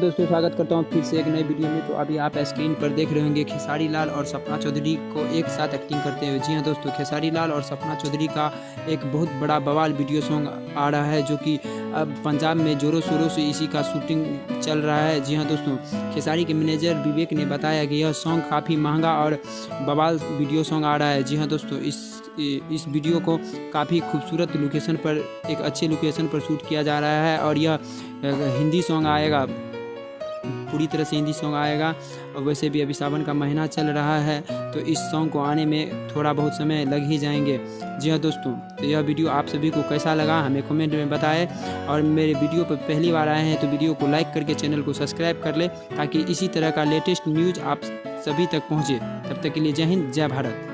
दोस्तों, स्वागत करता हूँ फिर से एक नई वीडियो में। तो अभी आप स्क्रीन पर देख रहे होंगे खेसारी लाल और सपना चौधरी को एक साथ एक्टिंग करते हुए। जी हाँ दोस्तों, खेसारी लाल और सपना चौधरी का एक बहुत बड़ा बवाल वीडियो सॉन्ग आ रहा है, जो कि अब पंजाब में जोरों शोरों से इसी का शूटिंग चल रहा है। जी हाँ दोस्तों, खेसारी के मैनेजर विवेक ने बताया कि यह सॉन्ग काफ़ी महंगा और बवाल वीडियो सॉन्ग आ रहा है। जी हाँ दोस्तों, इस वीडियो को काफ़ी खूबसूरत लोकेशन पर, एक अच्छे लोकेशन पर शूट किया जा रहा है और यह हिंदी सॉन्ग आएगा, पूरी तरह से हिंदी सॉन्ग आएगा। और वैसे भी अभी सावन का महीना चल रहा है, तो इस सॉन्ग को आने में थोड़ा बहुत समय लग ही जाएंगे। जी हाँ दोस्तों, तो यह वीडियो आप सभी को कैसा लगा हमें कमेंट में बताएं, और मेरे वीडियो पर पहली बार आए हैं तो वीडियो को लाइक करके चैनल को सब्सक्राइब कर लें, ताकि इसी तरह का लेटेस्ट न्यूज़ आप सभी तक पहुँचे। तब तक के लिए जय हिंद, जय भारत।